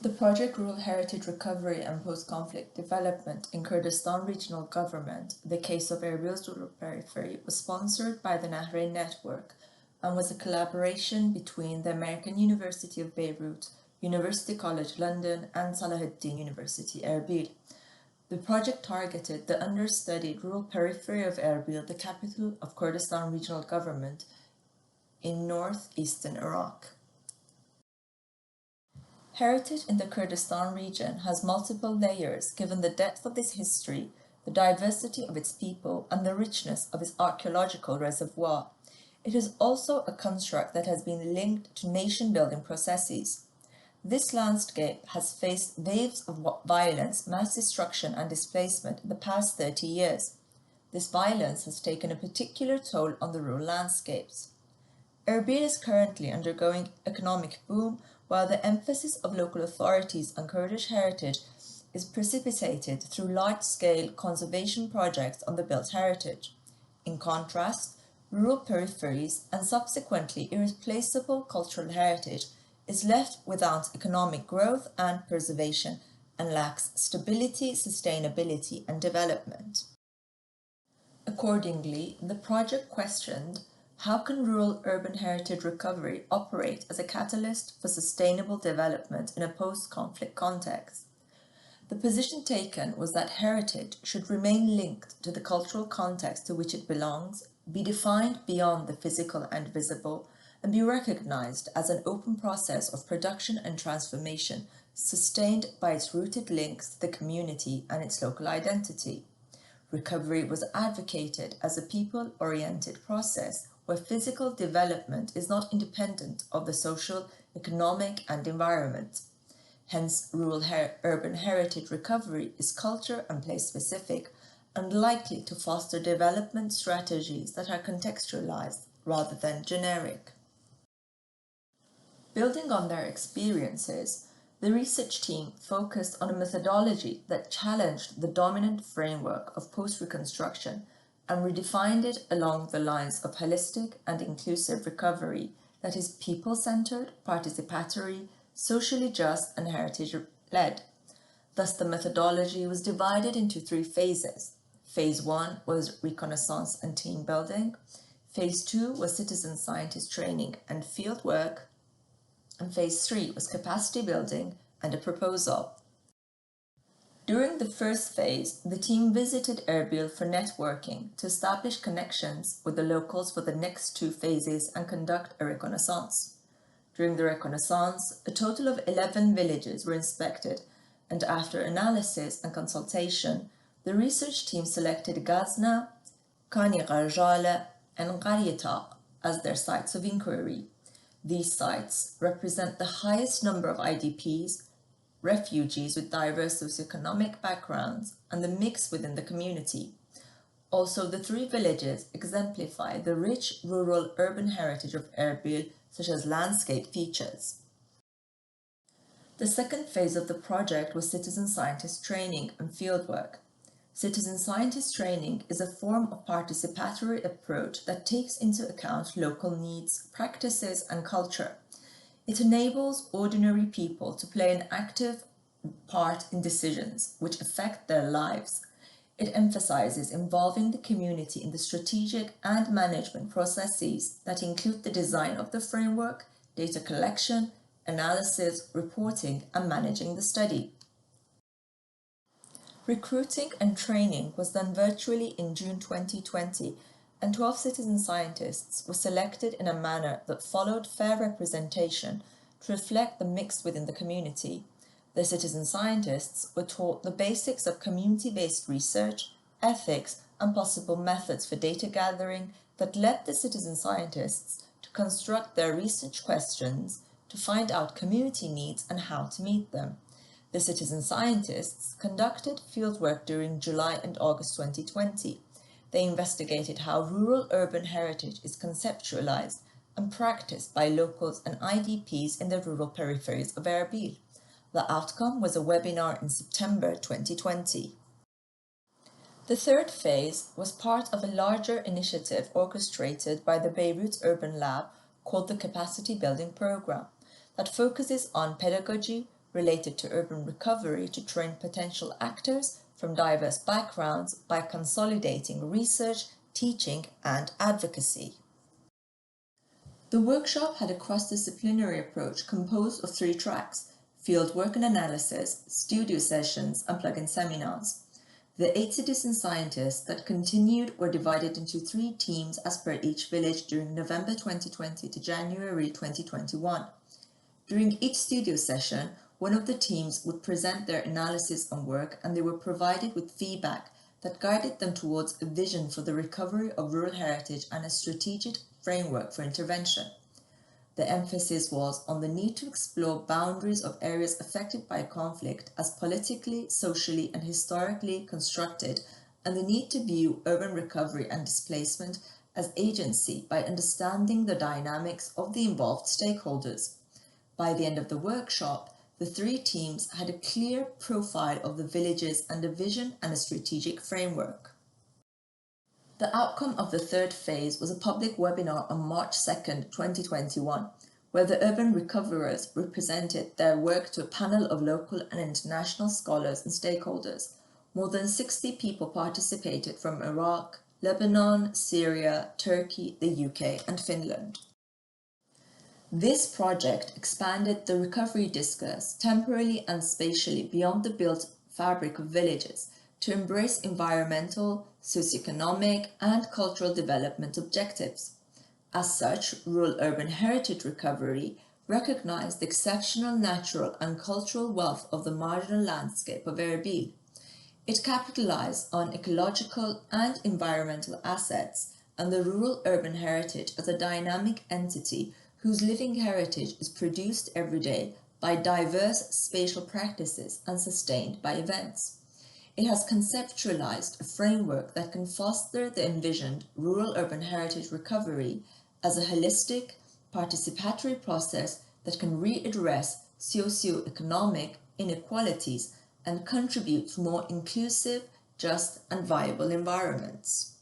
The project Rural Heritage Recovery and Post-Conflict Development in Kurdistan Regional Government, the case of Erbil's rural periphery, was sponsored by the Nahrein network and was a collaboration between the American University of Beirut, University College London, and Salahuddin University, Erbil. The project targeted the understudied rural periphery of Erbil, the capital of Kurdistan Regional Government in northeastern Iraq. Heritage in the Kurdistan region has multiple layers given the depth of its history, the diversity of its people, and the richness of its archaeological reservoir. It is also a construct that has been linked to nation-building processes. This landscape has faced waves of violence, mass destruction, and displacement in the past 30 years. This violence has taken a particular toll on the rural landscapes. Erbil is currently undergoing economic boom, while the emphasis of local authorities on Kurdish heritage is precipitated through large-scale conservation projects on the built heritage. In contrast, rural peripheries and subsequently irreplaceable cultural heritage is left without economic growth and preservation and lacks stability, sustainability, and development. Accordingly, the project questioned: how can rural-urban heritage recovery operate as a catalyst for sustainable development in a post-conflict context? The position taken was that heritage should remain linked to the cultural context to which it belongs, be defined beyond the physical and visible, and be recognized as an open process of production and transformation sustained by its rooted links to the community and its local identity. Recovery was advocated as a people-oriented process where physical development is not independent of the social, economic, and environment. Hence, rural-urban heritage recovery is culture and place-specific and likely to foster development strategies that are contextualized rather than generic. Building on their experiences, the research team focused on a methodology that challenged the dominant framework of post-reconstruction and redefined it along the lines of holistic and inclusive recovery that is people-centered, participatory, socially just, and heritage-led. Thus, the methodology was divided into 3 phases. Phase 1 was reconnaissance and team building. Phase 2 was citizen scientist training and field work. And Phase 3 was capacity building and a proposal. During the first phase, the team visited Erbil for networking to establish connections with the locals for the next 2 phases and conduct a reconnaissance. During the reconnaissance, a total of 11 villages were inspected, and after analysis and consultation, the research team selected Gazna, Kani Garjala, and Qaryata as their sites of inquiry. These sites represent the highest number of IDPs, refugees with diverse socioeconomic backgrounds, and the mix within the community. Also, the 3 villages exemplify the rich rural-urban heritage of Erbil, such as landscape features. The second phase of the project was citizen scientist training and fieldwork. Citizen scientist training is a form of participatory approach that takes into account local needs, practices, and culture. It enables ordinary people to play an active part in decisions which affect their lives. It emphasizes involving the community in the strategic and management processes that include the design of the framework, data collection, analysis, reporting, and managing the study. Recruiting and training was done virtually in June 2020, and 12 citizen scientists were selected in a manner that followed fair representation to reflect the mix within the community. The citizen scientists were taught the basics of community-based research, ethics, and possible methods for data gathering that led the citizen scientists to construct their research questions to find out community needs and how to meet them. The citizen scientists conducted fieldwork during July and August 2020. They investigated how rural-urban heritage is conceptualized and practiced by locals and IDPs in the rural peripheries of Erbil. The outcome was a webinar in September 2020. The third phase was part of a larger initiative orchestrated by the Beirut Urban Lab called the Capacity Building Program that focuses on pedagogy, related to urban recovery to train potential actors from diverse backgrounds by consolidating research, teaching, and advocacy. The workshop had a cross-disciplinary approach composed of 3 tracks: fieldwork and analysis, studio sessions, and plug-in seminars. The 8 citizen scientists that continued were divided into 3 teams as per each village during November 2020 to January 2021. During each studio session, one of the teams would present their analysis on work, and they were provided with feedback that guided them towards a vision for the recovery of rural heritage and a strategic framework for intervention. The emphasis was on the need to explore boundaries of areas affected by conflict as politically, socially, and historically constructed, and the need to view urban recovery and displacement as agency by understanding the dynamics of the involved stakeholders. By the end of the workshop, the 3 teams had a clear profile of the villages and a vision and a strategic framework. The outcome of the 3rd phase was a public webinar on March 2, 2021, where the urban recoverers presented their work to a panel of local and international scholars and stakeholders. More than 60 people participated from Iraq, Lebanon, Syria, Turkey, the UK, and Finland. This project expanded the recovery discourse temporally and spatially beyond the built fabric of villages to embrace environmental, socioeconomic, and cultural development objectives. As such, rural-urban heritage recovery recognized the exceptional natural and cultural wealth of the marginal landscape of Erbil. It capitalized on ecological and environmental assets and the rural-urban heritage as a dynamic entity whose living heritage is produced every day by diverse spatial practices and sustained by events. It has conceptualized a framework that can foster the envisioned rural-urban heritage recovery as a holistic, participatory process that can readdress socio-economic inequalities and contribute to more inclusive, just, and viable environments.